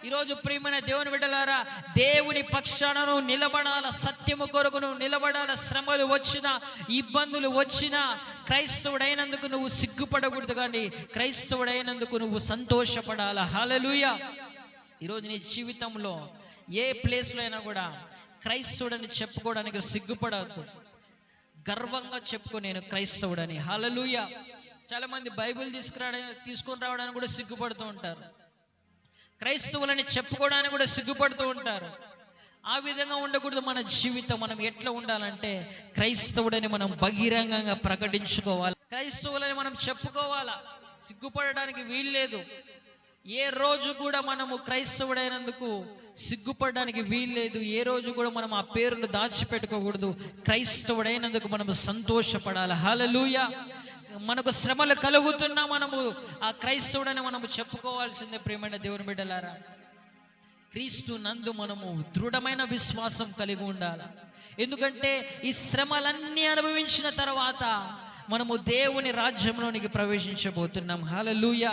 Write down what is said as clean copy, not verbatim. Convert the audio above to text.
ఈరోజు ప్రియమైన దేవుని బిడ్డలారా, దేవుని పక్షానను నిలబడాల, సత్యము కొరకును నిలబడాల. శ్రమలు వచ్చినా, ఇబ్బందులు వచ్చినా క్రైస్తవుడైనందుకు నువ్వు సిగ్గుపడకూడదు, కానీ క్రైస్తవుడైనందుకు నువ్వు సంతోషపడాల. హల్లెలూయా. ఈరోజు నీ జీవితంలో ఏ ప్లేస్లో అయినా కూడా క్రైస్తవుడని చెప్పుకోవడానికి సిగ్గుపడవద్దు. గర్వంగా చెప్పుకో, నేను క్రైస్తవుడని. హల్లెలూయా. చాలా మంది బైబిల్ తీసుకొని రావడానికి కూడా సిగ్గుపడుతూ ఉంటారు. క్రైస్తవులని చెప్పుకోవడానికి కూడా సిగ్గుపడుతూ ఉంటారు. ఆ విధంగా ఉండకూడదు మన జీవితం. మనం ఎట్లా ఉండాలంటే క్రైస్తవుడని మనం బహిరంగంగా ప్రకటించుకోవాలి. క్రైస్తవులని మనం చెప్పుకోవాలా, సిగ్గుపడడానికి వీల్లేదు. ఏ రోజు కూడా మనము క్రైస్తవుడైనందుకు సిగ్గుపడడానికి వీల్లేదు. ఏ రోజు కూడా మనం ఆ పేరును దాచిపెట్టుకోకూడదు. క్రైస్తవుడైనందుకు మనము సంతోషపడాలి. హల్లెలూయా. మనకు శ్రమలు కలుగుతున్నా మనము ఆ క్రైస్తవుడని మనము చెప్పుకోవాల్సిందే. ప్రియమైన దేవుని బిడ్డలారా, క్రీస్తు నందు మనము దృఢమైన విశ్వాసం కలిగి ఉండాలి. ఎందుకంటే ఈ శ్రమలన్నీ అనుభవించిన తర్వాత మనము దేవుని రాజ్యంలోనికి ప్రవేశించబోతున్నాం. హల్లెలూయా.